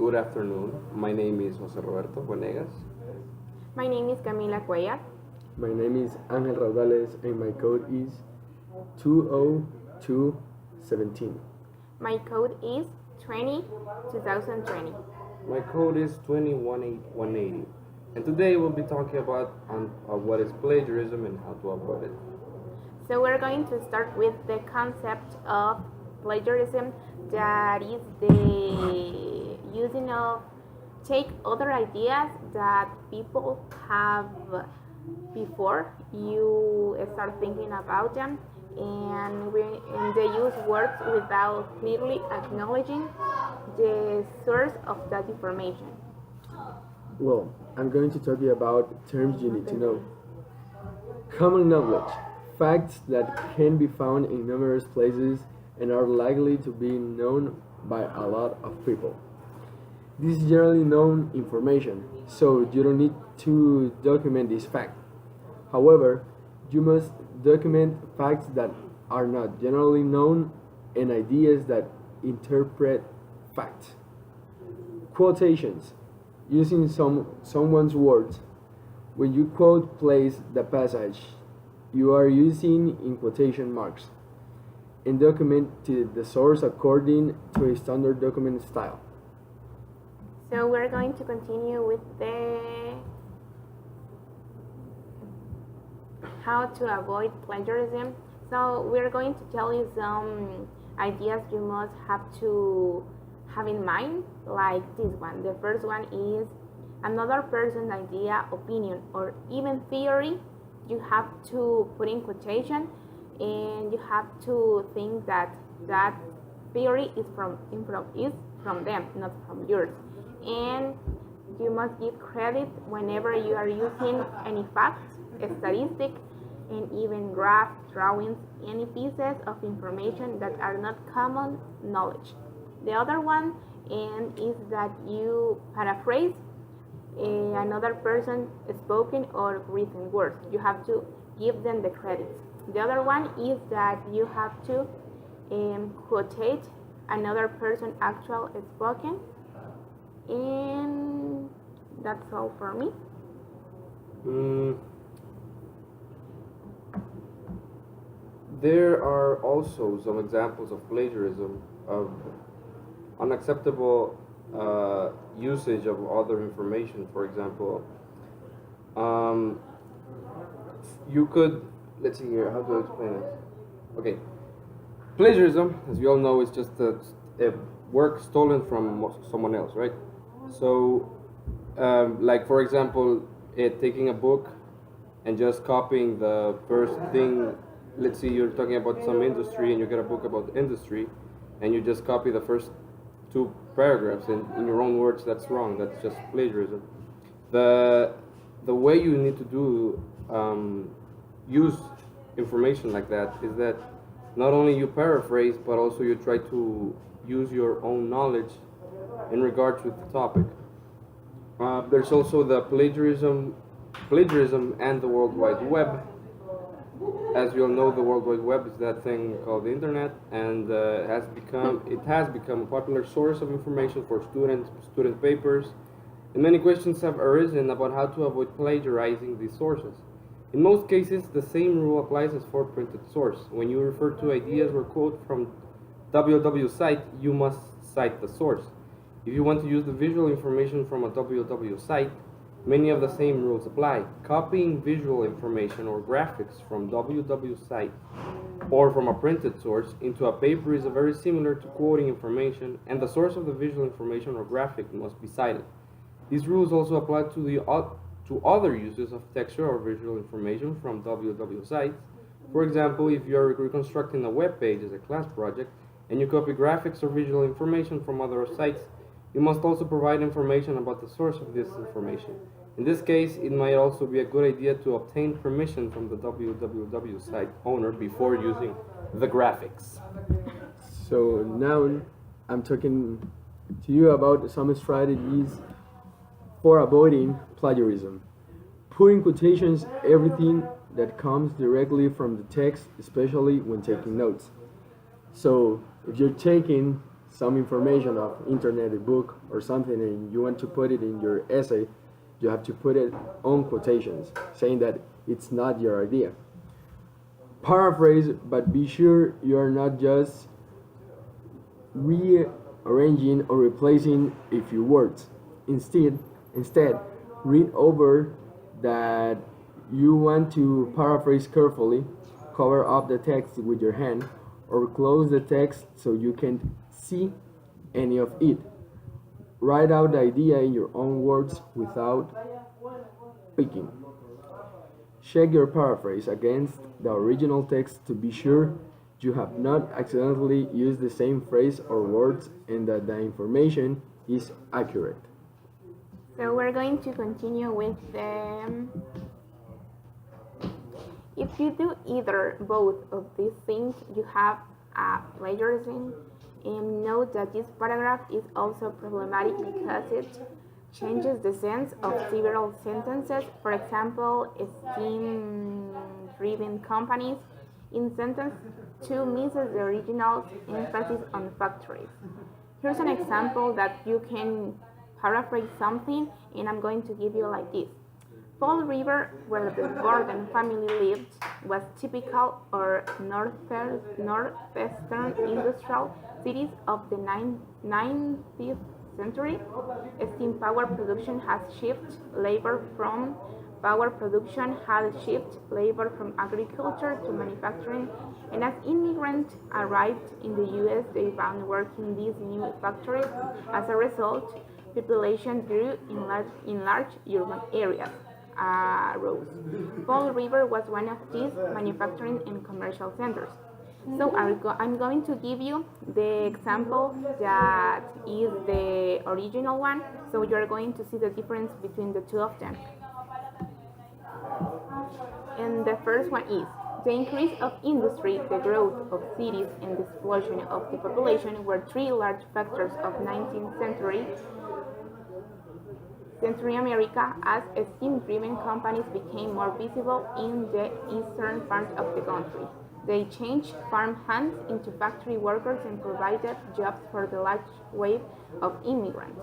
Good afternoon. My name is Jose Roberto Buenegas. My name is Camila Cuellar. My name is Angel Raudales and my code is 20217. My code is 2020. My code is 21880. And today we'll be talking about what is plagiarism and how to avoid it. So we're going to start with the concept of plagiarism, that is the using of take other ideas that people have before you start thinking about them, and they use words without clearly acknowledging the source of that information. Well, I'm going to talk you about terms you need to know. Common knowledge, facts that can be found in numerous places and are likely to be known by a lot of people. This is generally known information, so you don't need to document this fact. However, you must document facts that are not generally known and ideas that interpret facts. Quotations, using someone's words. When you quote place the passage, you are using in quotation marks, and document the source according to a standard document style. So we're going to continue with the how to avoid plagiarism. So we're going to tell you some ideas you must have to have in mind, like this one. The first one is another person's idea, opinion, or even theory. You have to put in quotation, and you have to think that that theory is from them, not from yours. And you must give credit whenever you are using any fact, a statistic, and even graph, drawings, any pieces of information that are not common knowledge. The other one is that you paraphrase another person spoken or written words. You have to give them the credits. The other one is that you have to quotate another person actual spoken, and that's all for me. There are also some examples of plagiarism, of unacceptable usage of other information. For example, you could, let's see here, how to explain it. Okay, plagiarism, as we all know, is just a work stolen from someone else, right? So, like for example, taking a book and just copying the first thing. Let's say you're talking about some industry and you get a book about the industry, and you just copy the first two paragraphs in your own words. That's wrong. That's just plagiarism. The way you need to do use information like that is that not only you paraphrase, but also you try to use your own knowledge in regards with the topic. There's also the plagiarism and the World Wide Web. As we all know, the World Wide Web is that thing called the internet, and it has become a popular source of information for student papers, and many questions have arisen about how to avoid plagiarizing these sources. In most cases, the same rule applies as for printed source. When you refer to ideas or quote from www site, you must cite the source. If you want to use the visual information from a www site, many of the same rules apply. Copying visual information or graphics from www site or from a printed source into a paper is very similar to quoting information, and the source of the visual information or graphic must be cited. These rules also apply to other uses of textual or visual information from www sites. For example, if you are reconstructing a web page as a class project and you copy graphics or visual information from other sites, you must also provide information about the source of this information. In this case, it might also be a good idea to obtain permission from the www site owner before using the graphics. So now I'm talking to you about some strategies for avoiding plagiarism. Put in quotations everything that comes directly from the text, especially when taking notes. So if you're taking some information of internet, a book or something, and you want to put it in your essay, you have to put it on quotations, saying that it's not your idea. Paraphrase, but be sure you are not just rearranging or replacing a few words. Instead, read over that you want to paraphrase carefully, cover up the text with your hand, or close the text so you can't see any of it. Write out the idea in your own words without picking. Check your paraphrase against the original text to be sure you have not accidentally used the same phrase or words and that the information is accurate. So we're going to continue with if you do either both of these things, you have plagiarism. And note that this paragraph is also problematic because it changes the sense of several sentences. For example, esteem-driven companies in sentence 2 misses the original emphasis on factories. Here's an example that you can paraphrase something, and I'm going to give you like this. Fall River, where the Gordon family lived, was typical of northwestern industrial cities of the 19th century. Steam power production has shifted labor from agriculture to manufacturing, and as immigrants arrived in the U.S., they found work in these new factories. As a result, population grew in large urban areas. Rose. Fall River was one of these manufacturing and commercial centers. So I'm going to give you the example that is the original one, so you're going to see the difference between the two of them. And the first one is, the increase of industry, the growth of cities, and the explosion of the population were three large factors of 19th century America as steam-driven companies became more visible in the eastern part of the country. They changed farm hands into factory workers and provided jobs for the large wave of immigrants.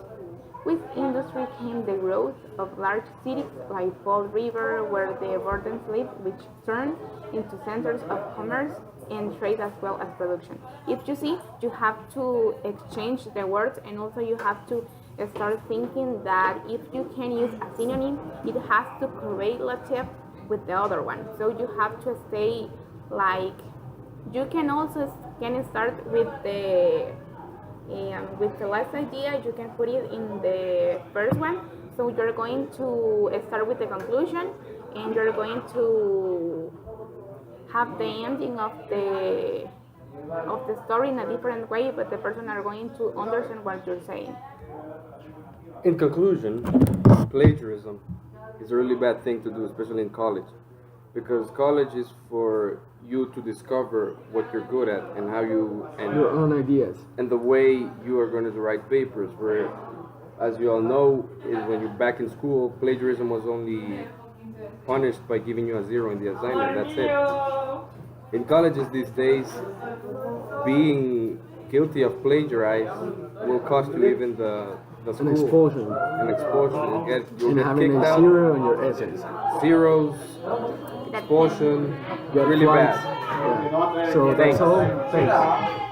With industry came the growth of large cities like Fall River, where the Gordons lived, which turned into centers of commerce and trade as well as production. If you see, you have to exchange the words, and also you have to start thinking that if you can use a synonym, it has to correlate with the other one. So you have to stay like, you can also start with the last idea, you can put it in the first one. So you're going to start with the conclusion, and you're going to have the ending of the story in a different way, but the person are going to understand what you're saying. In conclusion, plagiarism is a really bad thing to do, especially in college, because college is for you to discover what you're good at and how you and Your own ideas. and the way you are going to write papers. Where, as you all know, is when you're back in school, plagiarism was only punished by giving you a 0 in the assignment. That's it. In colleges these days, being guilty of plagiarizing will cost you even the school. An expulsion. An expulsion. You'll And get having kicked a out. 0 on your essays. Zeros, expulsion, Get really flags. bad. Yeah. So that's all. Thanks.